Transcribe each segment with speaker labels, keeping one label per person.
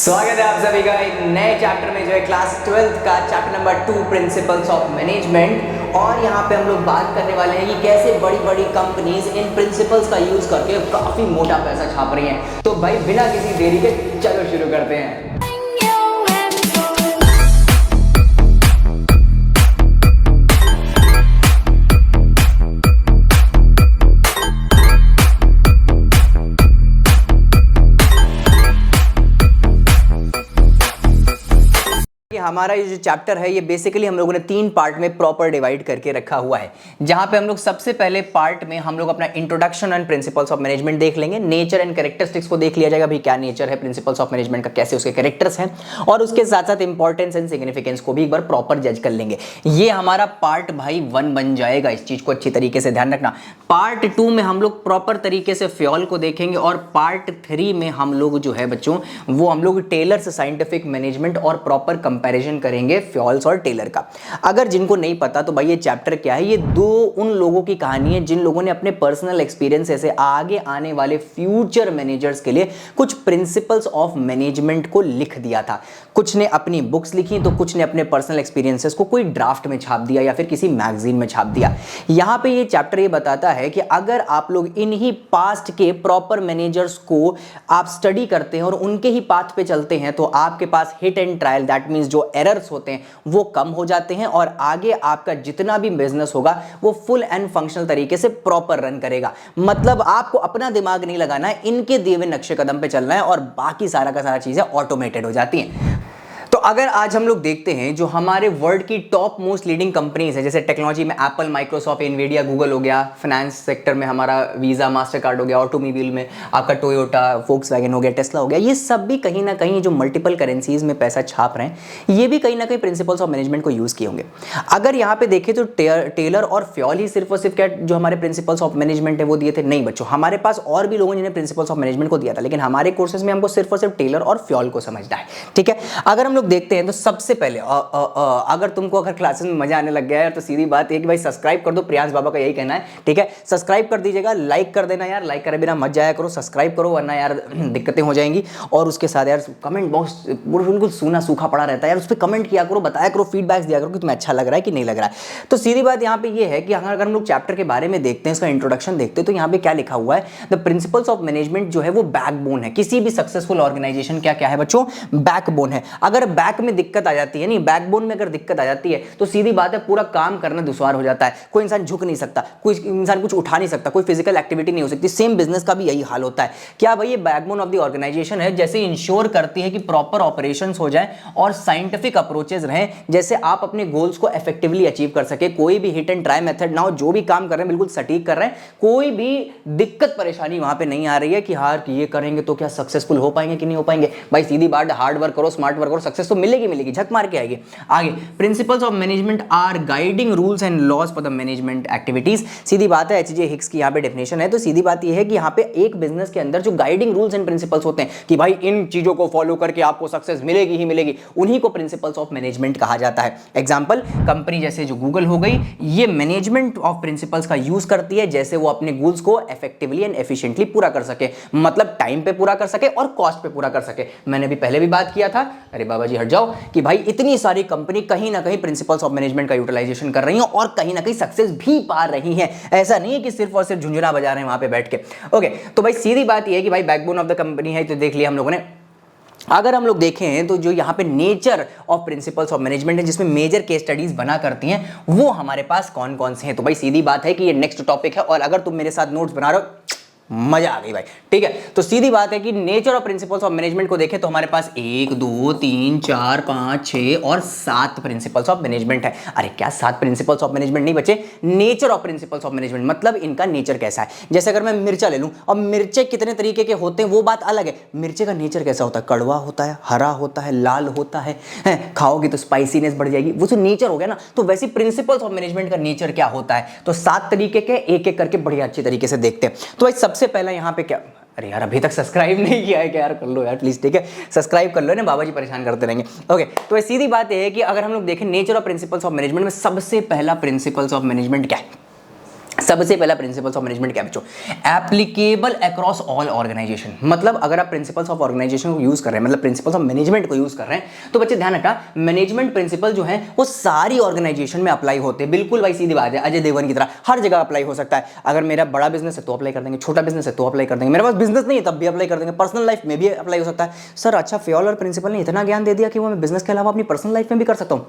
Speaker 1: स्वागत है आप सभी का एक नए चैप्टर में जो है क्लास 12th का chapter number 2 principles of management. और यहाँ पे हम लोग बात करने वाले हैं कि कैसे बड़ी बड़ी कंपनीज इन प्रिंसिपल्स का यूज करके काफी मोटा पैसा छाप रही हैं। तो भाई बिना किसी देरी के चलो शुरू करते हैं। हमारा ये जो चैप्टर है ये बेसिकली हम लोगों ने 3 पार्ट में प्रॉपर डिवाइड करके रखा हुआ है, जहां पे हम लोग सबसे पहले पार्ट में हम लोग अपना introduction and principles of management देख लेंगे। नेचर एंड कैरेक्टरिस्टिक्स को देख लिया जाएगा, भाई क्या नेचर है प्रिंसिपल्स ऑफ मैनेजमेंट का, कैसे उसके कैरेक्टर्स हैं, और उसके साथ साथ इंपॉर्टेंस एंड सिग्निफिकेंस को भी एक बार प्रॉपर जज कर लेंगे। ये हमारा पार्ट भाई 1 बन जाएगा, इस चीज को अच्छी तरीके से ध्यान रखना। पार्ट 2 में हम लोग प्रॉपर तरीके से फ्यूल को देखेंगे, और पार्ट 3 में हम लोग जो है बच्चों वो हम लोग टेलर्स साइंटिफिक मैनेजमेंट और प्रॉपर कंपैरिजन करेंगे फ्यूल्स और टेलर का। अगर जिनको नहीं पता तो भाई ये चैप्टर क्या है, ये 2 उन लोगों की कहानी है जिन लोगों ने अपने पर्सनल एक्सपीरियंस से आगे आने वाले फ्यूचर मैनेजर्स के लिए कुछ प्रिंसिपल्स ऑफ मैनेजमेंट को लिख दिया था। कुछ ने अपनी बुक्स लिखी तो कुछ ने अपने पर्सनल एक्सपीरियंसेस को कोई ड्राफ्ट में छाप दिया या फिर किसी मैगजीन में छाप दिया। यहां पे ये चैप्टर ये बताता है कि अगर आप लोग इन्हीं पास्ट के प्रॉपर मैनेजर्स को आप स्टडी करते हैं और उनके ही पाथ पे चलते हैं तो आपके पास hit and trial, that means जो एरर्स होते हैं वो कम हो जाते हैं, और आगे आपका जितना भी बिजनेस होगा वो फुल एंड फंक्शनल तरीके से प्रॉपर रन करेगा। मतलब आपको अपना दिमाग नहीं लगाना है, इनके दिए हुए नक्शे कदम पे चलना है और बाकी सारा का सारा चीजें ऑटोमेटेड हो जाती हैं। तो अगर आज हम लोग देखते हैं जो हमारे वर्ल्ड की टॉप मोस्ट लीडिंग कंपनीज है, जैसे टेक्नोलॉजी में एप्पल, माइक्रोसॉफ्ट, एनवीडिया, गूगल हो गया, फाइनेंस सेक्टर में हमारा वीजा, मास्टरकार्ड हो गया, ऑटोमोबाइल में आपका टोयोटा, फोक्सवैगन हो गया, टेस्ला हो गया, ये सब भी कहीं ना कहीं जो मल्टीपल करेंसीज में पैसा छाप रहे हैं ये भी कहीं ना कहीं प्रिंसिपल्स ऑफ मैनेजमेंट को यूज किए होंगे। अगर यहाँ पे देखें तो टेलर और फ्यूल ही सिर्फ और सिर्फ क्या जो हमारे प्रिंसिपल्स ऑफ मैनेजमेंट है वो दिए थे? नहीं बच्चों, हमारे पास और भी लोगों जिन्हें प्रिंसिपल्स ऑफ मैनेजमेंट को दिया था, लेकिन हमारे कोर्सेज में हमको सिर्फ और सिर्फ टेलर और फ्यूल को समझना है। ठीक है, अगर हम लोग देखते हैं तो सबसे पहले अगर तुमको अगर क्लासेस में मजा आने लग गया है तो सीधी बात है कि भाई सब्सक्राइब कर दो, प्रियांश बाबा का यही कहना है। ठीक है, सब्सक्राइब कर दीजिएगा, लाइक कर देना यार, लाइक करे बिना मत जाया करो, सब्सक्राइब करो वरना यार दिक्कतें हो जाएंगी। और उसके साथ यार कमेंट बॉक्स बिल्कुल सूना सूखा पड़ा रहता है यार, उस पर कमेंट किया करो, बताया करो, फीडबैक्स दिया करो कि तुम्हें अच्छा लग रहा है कि नहीं लग रहा है। तो सीधी बात यहाँ पे ये है कि अगर हम लोग चैप्टर के बारे में देखते हैं, इसका इंट्रोडक्शन देखते हैं, तो यहाँ पे क्या लिखा हुआ है, द प्रिंसिपल्स ऑफ मैनेजमेंट जो है वो बैकबोन है किसी भी सक्सेसफुल ऑर्गेनाइजेशन। क्या है बच्चों? बैकबोन है। अगर बैक में दिक्कत आ जाती है, नहीं बैकबोन में अगर दिक्कत आ जाती है तो सीधी बात है पूरा काम करना दुश्वार हो जाता है। कोई इंसान झुक नहीं सकता, कोई इंसान कुछ उठा नहीं सकता, कोई फिजिकल एक्टिविटी नहीं हो सकती। सेम बिजनेस का भी यही हाल होता है। क्या भाई ये बैकबोन ऑफ द ऑर्गेनाइजेशन है, जैसे इंश्योर करती है कि प्रॉपर ऑपरेशंस हो जाए और साइंटिफिक अप्रोचेस रहें, जैसे आप अपने गोल्स को इफेक्टिवली अचीव कर सके। कोई भी हिट एंड ट्राई मेथड ना हो, जो भी काम कर रहे हैं बिल्कुल सटीक कर रहे हैं, कोई भी दिक्कत परेशानी वहां पे नहीं आ रही है कि हार ये करेंगे तो क्या सक्सेसफुल हो पाएंगे कि नहीं हो पाएंगे। भाई सीधी बात, हार्ड वर्क करो, स्मार्ट वर्क करो, सक्सेस तो मिलेगी, झक मार के आएगी। आगे, principles of management are guiding rules and laws for the management activities. सीधी बात है, एचजे हिक्स की यहाँ पे डेफिनेशन है। तो सीधी बात ये है कि यहाँ पे एक बिजनेस के अंदर जो गाइडिंग रूल्स एंड प्रिंसिपल्स होते हैं कि भाई इन चीजों को फॉलो करके आपको सक्सेस मिलेगी ही मिलेगी, उन्हीं को प्रिंसिपल्स ऑफ मैनेजमेंट कहा जाता है। एग्जांपल, कंपनी जैसे जो गूगल हो गई, ये मैनेजमेंट ऑफ प्रिंसिपल्स का यूज करती है, जैसे वो अपने गोल्स को इफेक्टिवली एंड एफिशिएंटली पूरा कर सके, मतलब टाइम पे पूरा कर सके और कॉस्ट पे पूरा कर सके। मैंने भी पहले भी बात किया था, अरे बाबा जी हट जाओ, कि भाई इतनी सारी कंपनी कहीं ना कहीं प्रिंसिपल्स ऑफ मैनेजमेंट का यूटिलाइजेशन कर रही हैं और कहीं ना कहीं सक्सेस भी पा रही हैं। ऐसा नहीं है कि सिर्फ और सिर्फ झुंझुना बजा रहे हैं वहां पे बैठ के। ओके, तो भाई सीधी बात यह है कि भाई बैकबोन ऑफ द कंपनी है, तो देख लिया हम लोगों ने। अगर हम लोग देखें तो जो यहाँ पे nature of principles of management है, जिसमें मेजर केस स्टडीज बना करती हैं, वो हमारे पास कौन कौन से हैं। तो भाई सीधी बात है कि ये नेक्स्ट टॉपिक है, और अगर तुम मेरे साथ नोट्स बना रहे हो मजा आ गई भाई। ठीक है, तो सीधी बात है कि nature of principles of management को देखें तो हमारे पास 1 2 3 4 5 6 और 7 प्रिंसिपल्स ऑफ मैनेजमेंट है। अरे क्या 7 प्रिंसिपल्स ऑफ मैनेजमेंट नहीं बचे, nature of principles of management, मतलब इनका नेचर कैसा है। जैसे अगर मैं मिर्चा ले लूं, अब मिर्चे कितने तरीके के होते हैं वो बात अलग है, मिर्चे का नेचर कैसा होता है, कड़वा होता है, हरा होता है, लाल होता है, खाओगे तो स्पाइसीनेस बढ़ जाएगी, वो जो नेचर हो गया ना। तो वैसे प्रिंसिपल्स ऑफ मैनेजमेंट का नेचर क्या होता है, तो 7 तरीके के एक एक करके बढ़िया अच्छी तरीके से देखते हैं। तो भाई सबसे पहला यहाँ पे क्या, अरे यार अभी तक सब्सक्राइब नहीं किया है क्या यार, कर लो यार प्लीज। ठीक है, सब्सक्राइब कर लो ना, बाबा जी परेशान करते रहेंगे। ओके, तो सीधी बात यह है कि अगर हम लोग देखें nature of principles of management में सबसे पहला प्रिंसिपल्स ऑफ मैनेजमेंट क्या है, सबसे पहला प्रिंसिपल्स ऑफ मैनेजमेंट क्या बच्चों, एप्लीकेबल अक्रॉस ऑल ऑर्गेनाइजेशन। मतलब अगर आप प्रिंसिपल्स ऑफ ऑर्गेनाइजेशन को यूज कर रहे हैं, मतलब प्रिंसिपल्स ऑफ मैनेजमेंट को यूज कर रहे हैं, तो बच्चे ध्यान रखना मैनेजमेंट प्रिंसिपल जो है वो सारी ऑर्गेनाइजेशन में अप्लाई होते हैं। बिल्कुल भाई सीधी बात है, अजय देवगन की तरह हर जगह अप्लाई हो सकता है। अगर मेरा बड़ा बिजनेस है तो अप्लाई कर देंगे, छोटा बिजनेस है तो अप्लाई कर देंगे, मेरे पास बिजनेस नहीं है तब भी अप्लाई कर देंगे, पर्सनल लाइफ में भी अप्लाई हो सकता है। सर अच्छा फ्योल और प्रिंसिपल ने इतना ज्ञान दे दिया कि वो मैं बिजनेस के अलावा अपनी पर्सनल लाइफ में भी कर सकता हूँ।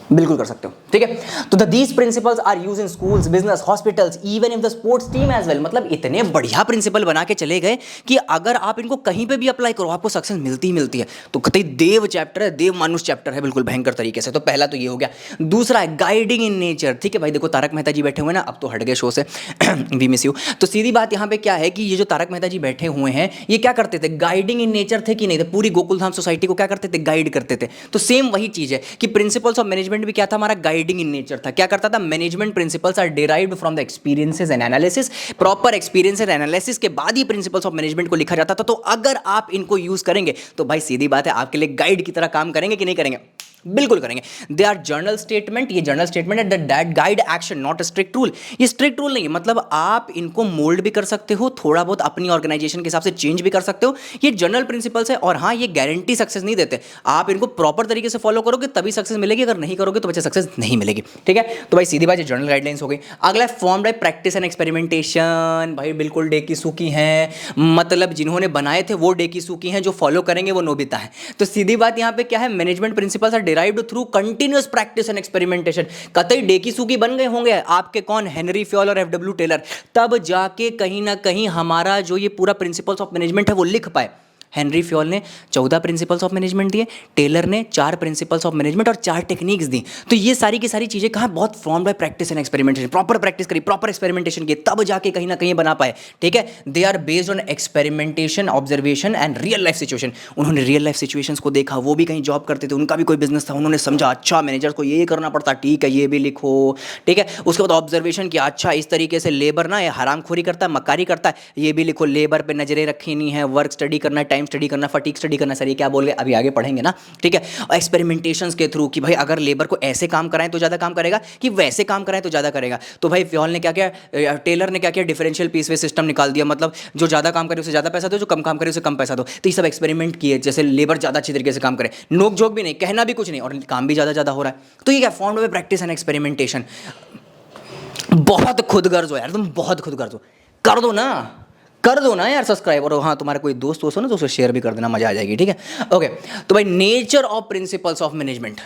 Speaker 1: बिल्कुल कर सकते हो, ठीक है। तो these principles are use in schools, business, hospitals, even in the sports team as well. मतलब इतने बढ़िया प्रिंसिपल बना के चले गए कि अगर आप इनको कहीं पे भी अप्लाई करो आपको सक्सेस मिलती ही मिलती है। तो कतई देव चैप्टर है, देव मानुष चैप्टर है, बिल्कुल भयंकर तरीके से। तो पहला तो ये हो गया। दूसरा है गाइडिंग इन नेचर, ठीक है भाई। देखो तारक मेहता जी बैठे हुए ना, अब तो हट गए शो से वी मिस यू। तो सीधी बात यहाँ पे क्या है कि ये जो तारक मेहता जी बैठे हुए हैं ये क्या करते थे, गाइडिंग इन नेचर थे कि नहीं थे, पूरी गोकुलधाम सोसाइटी को क्या करते थे, गाइड करते थे। तो सेम वही चीज है कि प्रिंसिपल्स ऑफ मैनेजमेंट भी क्या था हमारा, गाइडिंग इन नेचर था। क्या करता था, management principles are derived from the experiences and analysis. Proper experience and analysis के बाद ही प्रिंसिपल्स ऑफ मैनेजमेंट को लिखा जाता था। तो अगर आप इनको यूज करेंगे तो भाई सीधी बात है आपके लिए गाइड की तरह काम करेंगे कि नहीं करेंगे, बिल्कुल करेंगे। दे आर जर्नल स्टेटमेंट, ये जर्नल स्टेटमेंट है that guide action not strict rule. ये स्ट्रिक्ट रूल नहीं है, मतलब आप इनको मोल्ड भी कर सकते हो, थोड़ा बहुत अपनी ऑर्गेनाइजेशन के हिसाब से चेंज भी कर सकते हो। ये जनरल प्रिंसिपल्स है और हाँ ये गारंटी सक्सेस नहीं देते। आप इनको प्रॉपर तरीके से फॉलो करोगे तभी सक्सेस मिलेगी, अगर नहीं करोगे तो बच्चे सक्सेस नहीं मिलेगी, ठीक है। तो भाई सीधी बात है जर्नल गाइडलाइंस हो गई। अगला form by practice and experimentation. भाई बिल्कुल डे की सूकी हैं, मतलब जिन्होंने बनाए थे वो डे की सूकी हैं, जो फॉलो करेंगे वो नोबिता है। तो सीधी बात यहाँ पे क्या है, management principles are derived through continuous practice and experimentation. कतई डेकी सूकी बन गए होंगे आपके कौन, हेनरी फ्योल और एफडब्ल्यू टेलर, तब जाके कहीं ना कहीं हमारा जो ये पूरा प्रिंसिपल्स ऑफ मैनेजमेंट है वो लिख पाए। हेनरी फ्योल ने 14 प्रिंसिपल्स ऑफ मैनेजमेंट दिए, टेलर ने 4 प्रिंसिपल्स ऑफ मैनेजमेंट और 4 टेक्निक्स दी। तो ये सारी की सारी चीज़ें कहाँ, बहुत form by practice and experimentation, proper practice करी, प्रॉपर एक्सपेरिमेंटेशन किए, तब जाके कहीं ना कहीं बना पाए, ठीक है। They are based on experimentation, observation and real life situation. उन्होंने रियल लाइफ सिचुएशंस को देखा, वो भी कहीं जॉब करते थे, उनका भी कोई बिजनेस था, उन्होंने समझा अच्छा मैनेजर को ये करना पड़ता, ठीक है ये भी लिखो, ठीक है। उसके बाद ऑब्जर्वेशन किया, अच्छा इस तरीके से लेबर ना ये हरामखोरी करता है, मक्कारी करता है, ये भी लिखो, लेबर पे नजरें रखी नहीं है, वर्क स्टडी करना है, टाइम स्टडी करना, फटीक स्टडी करना। सर ये क्या बोल गए, अभी आगे पढ़ेंगे ना, ठीक है। एक्सपेरिमेंटेशंस के थ्रू कि भाई अगर लेबर को ऐसे काम कराएं तो ज़्यादा काम करेगा कि वैसे काम कराएं तो ज़्यादा करेगा। तो भाई फ्योल ने क्या किया, टेलर ने क्या किया, डिफरेंशियल पीस वे सिस्टम निकाल दिया। मतलब जो ज़्यादा काम करे उसे ज़्यादा पैसा दो, जो कम काम करे उसे कम पैसा दो। तो ये सब एक्सपेरिमेंट किए, जैसे लेबर ज़्यादा अच्छी तरीके से काम करे, नोक झोंक भी नहीं, कहना भी कुछ नहीं, और काम भी ज़्यादा हो रहा है। तो ये क्या, form of practice and experimentation. बहुत खुदगर्ज हो यार तुम, बहुत खुदगर्ज हो, कर दो ना यार सब्सक्राइब। और हाँ तुम्हारा कोई दोस्त हो ना तो उसे शेयर भी कर देना, मजा आ जाएगी, ठीक है। ओके तो भाई nature of principles of management,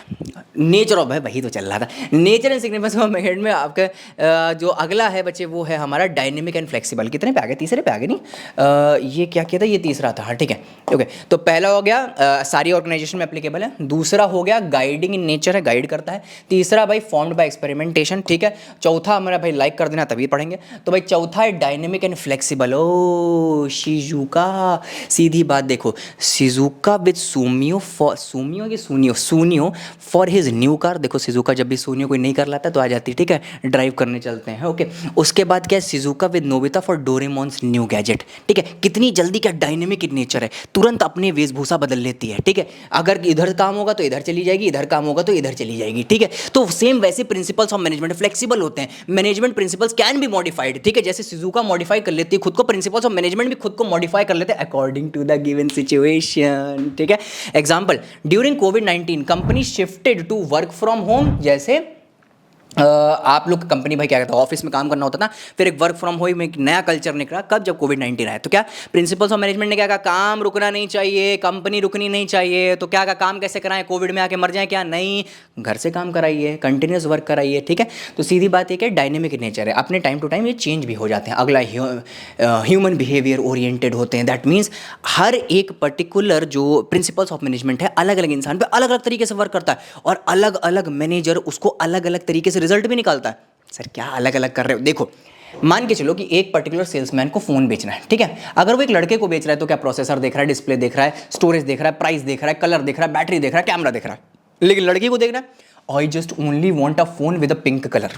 Speaker 1: nature of, भाई वही तो चल रहा था, nature and significance of management में आपका जो अगला है बच्चे वो है हमारा डायनेमिक एंड फ्लेक्सिबल। कितने पे आ गए, तीसरे पे आ गए नहीं, ये क्या किया था, ये तीसरा था, हाँ ठीक है। ओके तो पहला हो गया सारी ऑर्गेनाइजेशन में एप्लीकेबल है, दूसरा हो गया गाइडिंग इन नेचर है, गाइड करता है, तीसरा भाई फॉर्म्ड बाय एक्सपेरिमेंटेशन, ठीक है। चौथा हमारा भाई लाइक कर देना तभी पढ़ेंगे। तो भाई चौथा है डायनेमिक एंड फ्लेक्सिबल। ओ शिजुका, सीधी बात देखो, Shizuka with Suneo for, Suneo की Suneo for his new car. देखो शिजुका जब भी सुनियो कोई नहीं कर लाता तो आ जाती है, ठीक है, ड्राइव करने चलते हैं, ओके। उसके बाद क्या है, Shizuka with Nobita for Doraemon's new gadget, ठीक है। कितनी जल्दी क्या डायनेमिक इन नेचर है, तुरंत अपनी वेशभूषा बदल लेती है, ठीक है। अगर इधर काम होगा तो इधर चली जाएगी, इधर काम होगा तो इधर चली जाएगी, ठीक है। तो सेम वैसे प्रिंसिपल्स ऑफ मैनेजमेंट फ्लेक्सिबल होते हैं, management principles can be modified, ठीक है। जैसे शिजुका मॉडिफाई कर लेती है खुद को, प्रिंसिपल्स ऑफ मैनेजमेंट भी खुद को मॉडिफाई कर लेते हैं according to the given situation, ठीक है। एग्जांपल, ड्यूरिंग कोविड-19 company shifted to work from home. जैसे आप लोग कंपनी भाई क्या कहता है, ऑफिस में काम करना होता था, फिर एक वर्क फ्रॉम होम में एक नया कल्चर निकला, कब, जब कोविड-19 आया। तो क्या प्रिंसिपल्स ऑफ मैनेजमेंट ने क्या कहा, काम रुकना नहीं चाहिए, कंपनी रुकनी नहीं चाहिए। तो क्या कहा, काम कैसे कराएं, कोविड में आके मर जाएं क्या, नहीं, घर से काम कराइए, कंटिन्यूस वर्क कराइए, ठीक है। तो सीधी बात है कि डायनेमिक नेचर है, अपने टाइम टू टाइम ये चेंज भी हो जाते हैं। अगला ह्यूमन बिहेवियर ओरिएंटेड होते हैं, दैट मीन्स हर एक पर्टिकुलर जो प्रिंसिपल्स ऑफ मैनेजमेंट है अलग अलग इंसान पे अलग अलग तरीके से वर्क करता है, और अलग अलग मैनेजर उसको अलग अलग तरीके से रिजल्ट भी निकालता है। सर क्या अलग अलग कर रहे हो, देखो मान के चलो कि एक पर्टिकुलर सेल्समैन को फोन बेचना है, ठीक है। अगर वो एक लड़के को बेच रहा है तो क्या प्रोसेसर देख रहा है, डिस्प्ले देख रहा है, स्टोरेज देख रहा है, प्राइस देख रहा है, कलर देख रहा है, बैटरी देख रहा है, कैमरा देख रहा है। लेकिन लड़की को देख रहा है, I just only want a phone with a pink colour,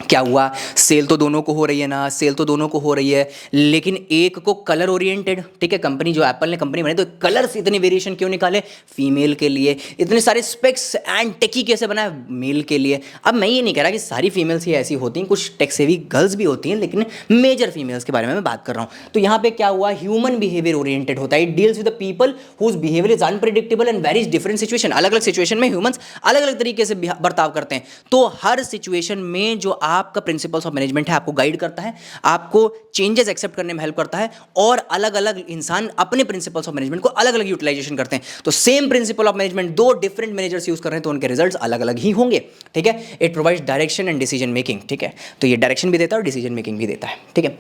Speaker 1: क्या हुआ, सेल तो दोनों को हो रही है ना, सेल तो दोनों को हो रही है, लेकिन एक को कलर ओरिएंटेड, ठीक है, कंपनी जो एप्पल ने कंपनी बनाई तो कलर्स इतने वेरिएशन क्यों निकाले फीमेल के लिए, इतने सारे स्पेक्स एंड टेकी कैसे बनाए मेल के लिए। अब मैं ये नहीं कह रहा कि सारी फीमेल्स ही ऐसी होती हैं, कुछ टेक सेवी गर्ल्स भी होती हैं, लेकिन मेजर फीमेल्स के बारे में मैं बात कर रहा हूँ। तो यहाँ पे क्या हुआ, ह्यूमन बिहेवियर ओरिएंटेड होता है, it deals with the people whose behaviour is unpredictable and varies different situation. अलग अलग सिचुएशन में ह्यूमंस अलग अलग तरीके से बर्ताव करते हैं। तो हर सिचुएशन में जो आपका प्रिंसिपल्स ऑफ मैनेजमेंट है आपको गाइड करता है, आपको चेंजेस एक्सेप्ट करने में हेल्प करता है, और अलग अलग इंसान अपने प्रिंसिपल्स ऑफ मैनेजमेंट को अलग अलग यूटिलाइजेशन करते हैं। तो सेम प्रिंसिपल ऑफ मैनेजमेंट दो डिफरेंट मैनेजर्स यूज कर रहे हैं तो उनके रिजल्ट्स अलग अलग ही होंगे, ठीक है। It provides direction and decision making, ठीक है, तो ये डायरेक्शन भी देता है और डिसीजन मेकिंग भी देता है, ठीक है।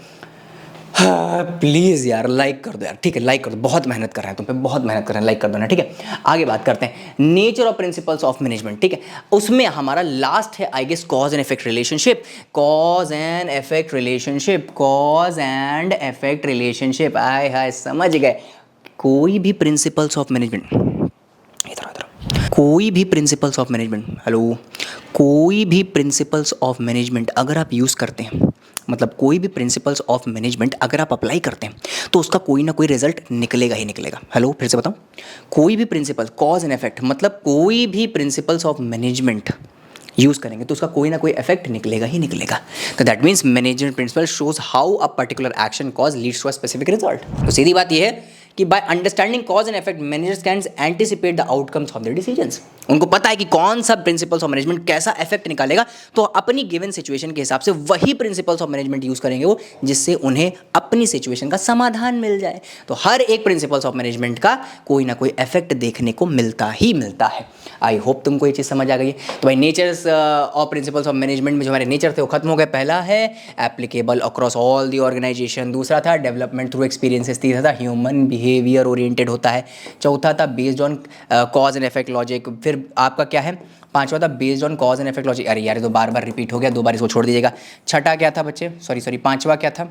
Speaker 1: हाँ प्लीज़ यार लाइक कर दो यार, ठीक है, लाइक कर दो, बहुत मेहनत कर रहे हैं तुम पे, बहुत मेहनत कर रहे हैं, लाइक कर दो ना, ठीक है। आगे बात करते हैं nature of principles of management, ठीक है। उसमें हमारा लास्ट है I guess cause and effect relationship, cause and effect relationship, cause and effect relationship, आय हाय समझ गए। कोई भी प्रिंसिपल्स ऑफ मैनेजमेंट, कोई भी प्रिंसिपल्स ऑफ मैनेजमेंट, हेलो, कोई भी प्रिंसिपल्स ऑफ मैनेजमेंट अगर आप यूज़ करते हैं, मतलब कोई भी प्रिंसिपल्स ऑफ मैनेजमेंट अगर आप अप्लाई करते हैं तो उसका कोई ना कोई रिजल्ट निकलेगा ही निकलेगा। हेलो, फिर से बताऊं, कोई भी प्रिंसिपल, कॉज एंड इफेक्ट, मतलब कोई भी प्रिंसिपल्स ऑफ मैनेजमेंट यूज़ करेंगे तो उसका कोई ना कोई इफेक्ट निकलेगा ही निकलेगा। तो that means management principle shows how a particular action cause leads to a specific result. तो सीधी बात यह है कि by understanding cause and effect managers can anticipate the outcomes of their decisions. उनको पता है कि कौन सा प्रिंसिपल्स ऑफ मैनेजमेंट कैसा इफेक्ट निकालेगा, तो अपनी गिवन सिचुएशन के हिसाब से वही प्रिंसिपल्स ऑफ मैनेजमेंट यूज करेंगे वो, जिससे उन्हें अपनी सिचुएशन का समाधान मिल जाए। तो हर एक प्रिंसिपल्स ऑफ मैनेजमेंट का कोई ना कोई इफेक्ट देखने को मिलता ही मिलता है। आई होप तुमको ये चीज़ समझ आ गई। तो भाई natures of principles of management में जो हमारे नेचर थे वो खत्म हो गए। पहला है applicable across all the organisation, दूसरा था डेवलपमेंट थ्रू एक्सपीरियंसेस, तीसरा था ह्यूमन बिहेवियर ओरिएंटेड होता है, चौथा था based on cause and effect logic, फिर आपका क्या है पांचवा था based on cause and effect logic. अरे यार ये तो बार बार रिपीट हो गया, दो बार इसको छोड़ दीजिएगा। छठा क्या था बच्चे, सॉरी पांचवा क्या था,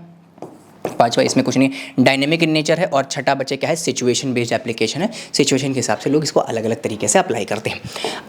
Speaker 1: पांचवा इसमें कुछ नहीं, डायनेमिक इन नेचर है, और छठा बच्चे क्या है, सिचुएशन बेस्ड एप्लीकेशन है। सिचुएशन के हिसाब से लोग इसको अलग अलग तरीके से अप्लाई करते हैं।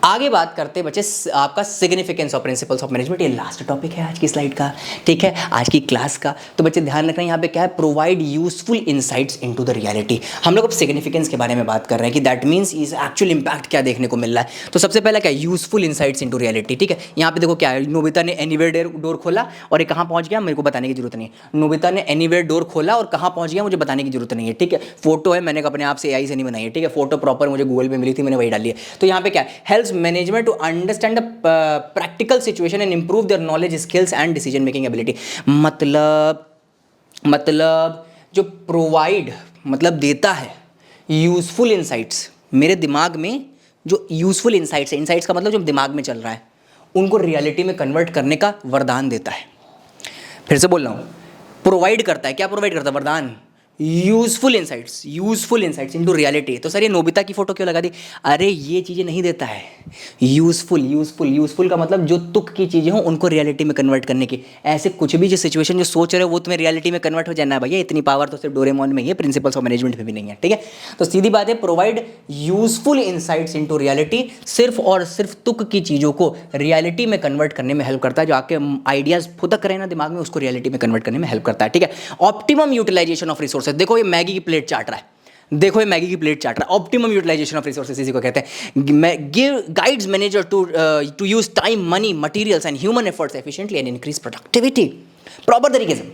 Speaker 1: आगे बात करते हैं बच्चे आपका significance of principles of management. ये लास्ट टॉपिक है आज की स्लाइड का, ठीक है, आज की क्लास का। तो बच्चे ध्यान रखना, यहाँ पे क्या है, provide useful insights into the reality. हम लोग अब सिग्निफिकेंस के बारे में बात कर रहे हैं कि that means is actual impact क्या देखने को मिल रहा है। तो सबसे पहला क्या, यूजफुल इनसाइट्स इनटू रियलिटी, ठीक है। यहाँ पे देखो क्या है, नोबिता ने एनीवेयर डोर खोला और ये कहाँ पहुंच गया मेरे को बताने की जरूरत नहीं है। नोबिता ने एनीवेयर डोर खोला और कहाँ पहुंच गया मुझे बताने की जरूरत नहीं है, ठीक है। फोटो है, मैंने अपने आप से एआई से नहीं बनाई है, ठीक है, फोटो प्रॉपर मुझे गूगल पे मिली थी, मैंने वही डाली है। तो यहाँ पे क्या है, helps management to understand the practical situation and improve their knowledge skills and decision making ability. मतलब जो प्रोवाइड मतलब देता है यूजफुल इंसाइट्स, मेरे दिमाग में जो यूजफुल इंसाइट्स है, इंसाइट्स का मतलब जो दिमाग में चल रहा है उनको रियलिटी में कन्वर्ट करने का वरदान देता है। फिर से बोल रहा हूँ, प्रोवाइड करता है, क्या प्रोवाइड करता है, वरदान, यूजफुल इंसाइट्स इनटू रियलिटी। तो सर ये नोबिता की फोटो क्यों लगा दी, अरे ये चीज़ें नहीं देता है, यूजफुल का मतलब जो तुक की चीज़ें हों उनको रियलिटी में कन्वर्ट करने की। ऐसे कुछ भी जो सिचुएशन जो सोच रहे हो वो तुम्हें रियलिटी में कन्वर्ट हो जाना है भैया, इतनी पावर तो सिर्फ डोरेमोन में ही है, प्रिंसिपल्स ऑफ मैनेजमेंट में भी नहीं है, ठीक है। तो सीधी बात है, provide useful insights into reality, सिर्फ और सिर्फ तुक की चीज़ों को रियलिटी में कन्वर्ट करने में हेल्प करता है। जो आपके आइडियाज फुदक रहे ना दिमाग में, उसको रियलिटी में कन्वर्ट करने में हेल्प करता है, ठीक है। ऑप्टिमम यूटिलाइजेशन ऑफ रिसोर्सेज, देखो ये मैगी की प्लेट चाट रहा है, देखो ये मैगी की प्लेट चाट रहा है। ऑप्टिमम यूटिलाइजेशन ऑफ रिसोर्सेज इसी को कहते हैं। Give guides manager to use time, money, materials and human efforts efficiently and increase productivity. Proper तरीके से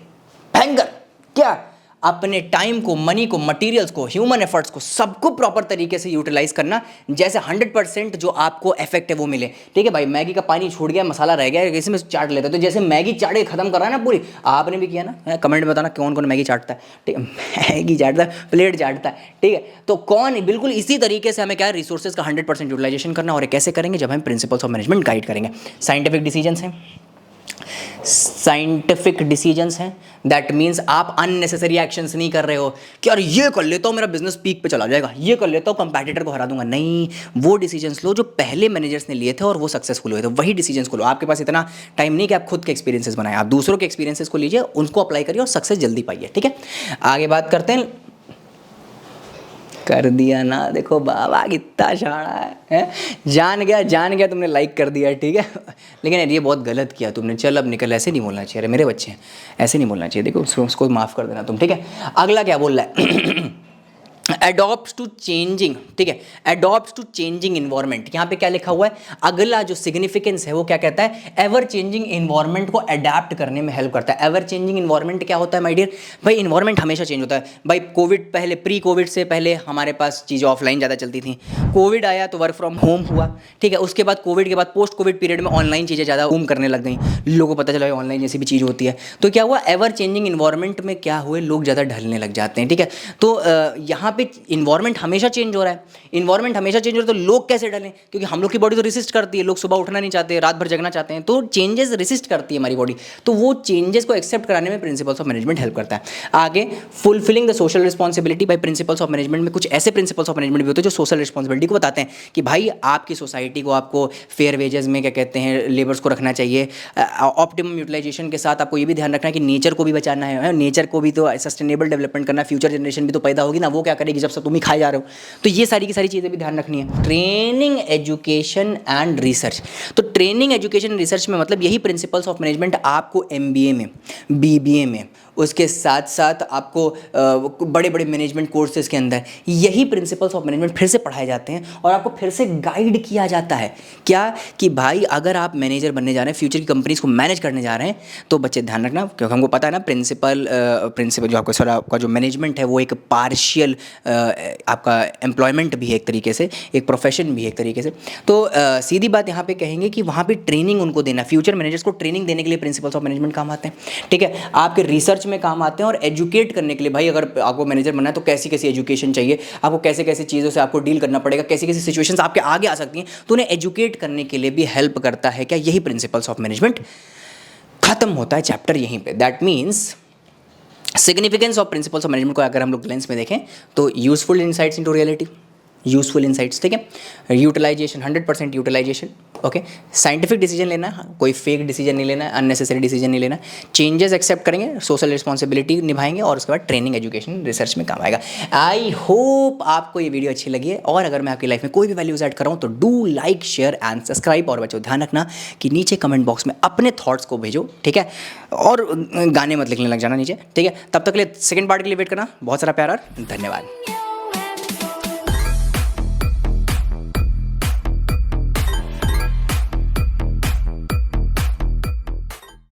Speaker 1: भयंकर क्या, अपने टाइम को, मनी को, मटेरियल्स को, ह्यूमन एफर्ट्स को, सबको प्रॉपर तरीके से यूटिलाइज करना, जैसे 100% जो आपको इफेक्ट है वो मिले, ठीक है भाई। मैगी का पानी छूट गया, मसाला रह गया, इसी में चाट लेते, तो जैसे मैगी चाटे खत्म कर रहा है ना पूरी, आपने भी किया ना, कमेंट में बताना कौन कौन मैगी चाटता है, ठीक है, मैगी चाटता है, प्लेट चाटता है, ठीक है। तो कौन, बिल्कुल इसी तरीके से हमें क्या है, रिसोर्सेज का 100% यूटिलाइजेशन करना। और कैसे करेंगे, जब हम प्रिंसिपल्स ऑफ मैनेजमेंट गाइड करेंगे। साइंटिफिक डिसीजंस हैं, साइंटिफिक डिसीजंस हैं, दैट मीन्स आप अननेसेसरी एक्शंस नहीं कर रहे हो कि यार ये कर लेता हूँ मेरा बिजनेस पीक पे चला जाएगा, ये कर लेता हूँ कंपैटिटर को हरा दूंगा। नहीं, वो डिसीजंस लो जो पहले मैनेजर्स ने लिए थे और वो सक्सेसफुल हुए थे, वही डिसीजंस को लो। आपके पास इतना टाइम नहीं कि आप खुद के एक्सपीरियंसेस बनाएं, आप दूसरों के एक्सपीरियंसेस को लीजिए, उनको अप्लाई करिए और सक्सेस जल्दी पाइए, ठीक है। आगे बात करते हैं कर दिया ना, देखो बाबा कितना शाना है? जान गया तुमने, लाइक कर दिया, ठीक है। लेकिन यार ये बहुत गलत किया तुमने, चल अब निकल, ऐसे नहीं बोलना चाहिए, अरे मेरे बच्चे हैं, ऐसे नहीं बोलना चाहिए। देखो उसको माफ़ कर देना तुम, ठीक है। अगला क्या बोल रहा है? अडॉप्ट टू चेंजिंग, ठीक है, अडॉप्ट टू चेंजिंग इन्वायरमेंट। यहाँ पे क्या लिखा हुआ है? अगला जो सिग्निफिकेंस है वो क्या कहता है? एवर चेंजिंग इन्वायरमेंट को अडेप्ट करने में हेल्प करता है। एवर चेंजिंग इन्वायरमेंट क्या होता है माय डियर? भाई इन्वायरमेंट हमेशा चेंज होता है। भाई कोविड पहले, प्री कोविड से पहले हमारे पास चीज़ें ऑफलाइन ज़्यादा चलती थी, कोविड आया तो वर्क फ्रॉम होम हुआ, ठीक है। उसके बाद कोविड के बाद पोस्ट कोविड पीरियड में ऑनलाइन चीज़ें ज़्यादा बूम करने लग गई, लोगों को पता चला ऑनलाइन जैसी भी चीज़ होती है। तो क्या हुआ? एवर चेंजिंग इन्वायरमेंट में क्या हुए? लोग ज़्यादा ढलने लग जाते हैं, ठीक है। तो यहाँ पे इन्वायरमेंट हमेशा चेंज हो रहा है, इन्वायरमेंट हमेशा चेंज हो रहा है, तो लोग कैसे डलें? क्योंकि हम लोग की बॉडी तो रेसिस्ट करती है, लोग सुबह उठना नहीं चाहते, रात भर जगना चाहते हैं, तो चेंजेस रेसिस्ट करती है हमारी बॉडी। तो वो चेंजेस को एक्सेप्ट कराने में प्रिंसिपल्स ऑफ मैनेजमेंट हेल्प करता है। आगे, fulfilling the social responsibility by principles of management में कुछ ऐसे प्रिंसिपल्स ऑफ मैनेजमेंट भी होते हैं जो सोशल रिस्पॉन्सिबिलिटी को बताते हैं कि भाई आपकी सोसाइटी को आपको फेयर वेजेस में क्या कहते हैं, लेबर्स को रखना चाहिए। ऑप्टिमम यूटिलाइजेशन के साथ आपको ये भी ध्यान रखना है कि नेचर को भी बचाना है, नेचर को भी तो सस्टेनेबल डेवलपमेंट करना, फ्यूचर जनरेशन भी तो पैदा होगी ना, वो क्या करेगी जब सब तुम ही खाए जा रहे हो। तो ये सारी की सारी चीज़ें भी ध्यान रखनी है। Training, education and research. तो ट्रेनिंग, एजुकेशन, रिसर्च में मतलब यही प्रिंसिपल्स ऑफ मैनेजमेंट आपको एमबीए में, बीबीए में, उसके साथ साथ आपको बड़े बड़े मैनेजमेंट कोर्सेज के अंदर यही प्रिंसिपल्स ऑफ मैनेजमेंट फिर से पढ़ाए जाते हैं और आपको फिर से गाइड किया जाता है। क्या कि भाई अगर आप मैनेजर बनने जा रहे हैं, फ्यूचर की कंपनीज को मैनेज करने जा रहे हैं, तो बच्चे ध्यान रखना, क्योंकि हमको पता है ना प्रिंसिपल जो आपका जो मैनेजमेंट है वो एक पार्शियल आपका एम्प्लॉयमेंट भी है एक तरीके से, एक प्रोफेशन भी है एक तरीके से। तो सीधी बात यहाँ पे कहेंगे कि वहाँ पे ट्रेनिंग उनको देना, फ्यूचर मैनेजर्स को ट्रेनिंग देने के लिए प्रिंसिपल्स ऑफ मैनेजमेंट काम आते हैं, ठीक है। आपके रिसर्च में काम आते हैं और एजुकेट करने के लिए, भाई अगर आपको मैनेजर बनना है तो कैसी कैसी एजुकेशन चाहिए, आपको कैसे कैसे चीज़ों से आपको डील करना पड़ेगा, कैसी कैसी सिचुएशंस आपके आगे आ सकती हैं, तो उन्हें एजुकेट करने के लिए भी हेल्प करता है। क्या यही प्रिंसिपल्स ऑफ मैनेजमेंट? खत्म होता है चैप्टर यहीं पे। That means significance of principles of management को अगर हम लोग लेंस में देखें तो useful insights into reality, useful insights, ठीक है। Utilisation, 100% utilisation, okay. Scientific decision लेना, कोई फेक डिसीजन नहीं लेना, अननेसेसरी डिसीजन नहीं लेना, चेंजेस एक्सेप्ट करेंगे, सोशल रिस्पॉन्सिबिलिटी निभाएंगे और उसके बाद ट्रेनिंग, एजुकेशन, रिसर्च में काम आएगा। आई होप आपको ये वीडियो अच्छी लगी है और अगर मैं आपकी लाइफ में कोई भी वैल्यूज ऐड कर रहा हूँ तो do like, share and subscribe. और बच्चों ध्यान रखना कि नीचे कमेंट बॉक्स में अपने थॉट्स को भेजो, ठीक है, और गाने मत लिखने लग जाना नीचे, ठीक है। तब तक के लिए सेकंड पार्ट के लिए वेट करना। बहुत सारा प्यार और धन्यवाद।